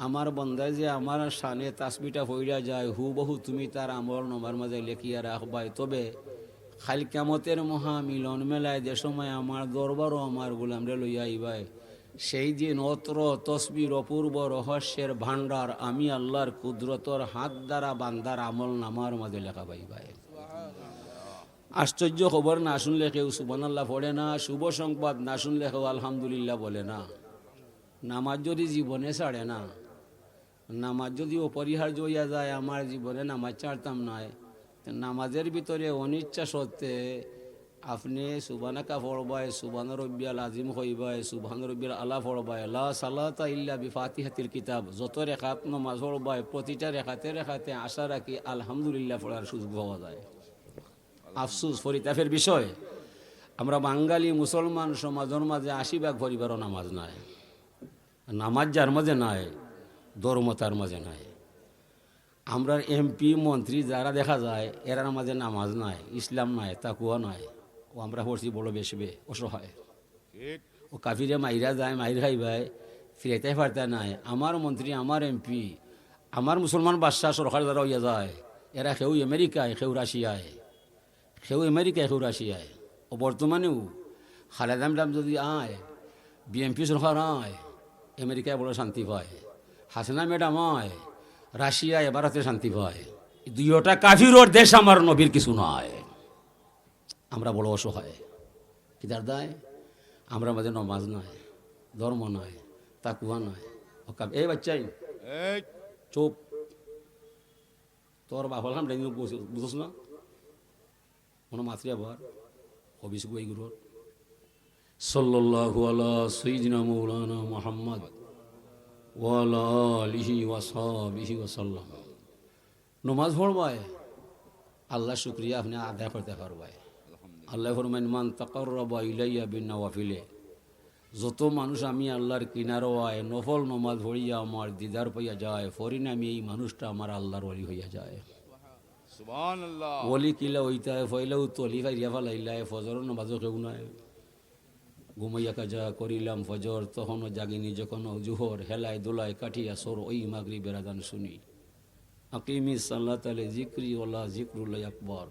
আমার বন্দায় যে আমার শানে তাসবিটা পইরা যায় হুবহু তুমি তার আমল নমার মাঝে লেখিয়া রাখবাই। তবে খাল কিয়ামতের মহা মিলন মেলায় যে সময় আমার দরবারও আমার গোলামরে লইয়া আইবাই, সেই দিন অত্র তসবির অপূর্ব রহস্যের ভাণ্ডার আমি আল্লাহর কুদরতর হাত দ্বারা বান্দার আমল নামার মাঝে লেখা পাইবাই। আশ্চর্য খবর না শুনলে কেউ সুবহানাল্লাহ পড়ে না, শুভ সংবাদ না শুনলে কেউ আলহামদুলিল্লাহ বলে না। নামাজ যদি জীবনে ছাড়ে না, নামাজ যদি অপরিহার্য হইয়া যায়, আমার জীবনে নামাজ ছাড়তাম নয়, নামাজের ভিতরে অনিচ্ছা সত্ত্বে আপনি সুবহানাকা পড়বায়, সুবহান রব্বিয়াল আজিম হইবায়, সুবহান রব্বিয়াল আলা পড়বায়, লা সালাতা ইল্লা বিফাতিহাতিল কিতাব, যত রেখাত নামাজ পড়বায় প্রতিটা রেখাতে রেখাতে আশা রাখি আলহামদুলিল্লাহ পড়ার সুযোগ পাওয়া যায়। আফসুস ফরিতাফের বিষয়, আমরা বাঙালি মুসলমান সমাজের মাঝে 80% পরিবারও নামাজ নাই। নামাজ যার মাঝে নাই, ধর্ম তার মাঝে নাই। আমরা এমপি মন্ত্রী যারা দেখা যায় এরার মাঝে নামাজ নাই, ইসলাম নাই, তাকুয়া নাই। ও আমরা পড়ছি বড় বেশবে অসহায়, ও কাফিরে মাইরা যায়, মাইর খাইবাই ফিরাইতে পারতে নাই। আমার মন্ত্রী, আমার এমপি, আমার মুসলমান বাদশাহ সরকার যারা হইয়া যায়, এরা কেউ আমেরিকায়, কেউ রাশিয়ায়, কেউ আমেরিকায়, কেউ রাশিয়ায়। ও বর্তমানেও খালেদা ম্যাডাম যদি আয়, বিএমপি সরকার আয়, আমেরিকায় বড় শান্তি পায়। হাসিনা ম্যাডাম আয়, রাশিয়ায়, ভারতে শান্তি পায়। দুইটা কাফিরর দেশ, আমার নবীর কিছু নয়। আমরা বড় অসহায়। কি তার দায়? আমরা মাঝে নমাজ নয়, ধর্ম নয়, তাকুয়া নয়। এই বাচ্চাই চুপ, তোর বাপ হলাম বুঝোস না কোনো মাতৃ আবার অভিষেক গুরুর সাল্লাল্লাহু আলা সাইয়্যিদিনা মাওলানা মুহাম্মদ ওয়া আলা আলিহি ওয়া সাহবিহি ওয়া সাল্লাম। নমাজ পড়বায় আল্লাহ শুকরিয়া আপনি আদায় করতে পারবাই। আল্লাহ ফরমান মান তাকাররাবা ইলাইয়া বিন্নাওয়াফিলে, যত মানুষ আমি আল্লাহর কিনারো আয় নফল নমাজ পড়িয়া আমার দিদার পাইয়া যায়, ফরিনামি এই মানুষটা আমার আল্লাহর ওলি হইয়া যায়। সুবহানাল্লাহ। ওলি কিলা হইতা ফইলাও তলি ফাইয়া ফালাইলা, ফজর নামাজও কেউ নাই। ঘুমাইয়া কাজা করিলাম ফজর, তখনও জাগিনি যখন জুহর, হেলায় দোলায় কাটিয়া সর ওই মাগরিবের আযান শুনি। আকিমিস সালাতা লিযিকরি ওয়ালা যিকরুল্লাহ আকবার।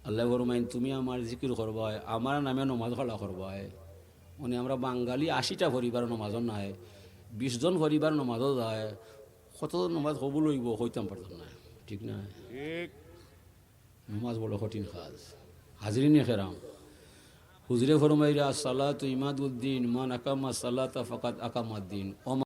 আল্লাহ ফরমাইন তুমি আমার জিকির করবাই, আমার নামে নমাজ পড়া করবাই। মানে আমরা বাঙালি 80টা পরিবার নমাজও নাই, 20 জন পরিবার নমাজও যায়, কত নমাজ কবুল হইব হইতাম পারতাম না। ঠিক না? নমাজ বড় কঠিন কাজ। হাজরিনে কেরাম, হুজুরে ফরমাইরা সালাতু ইমাদুদ্দিন, মান আকামা সালাতা ফাকাদ আকামাদ্দিন।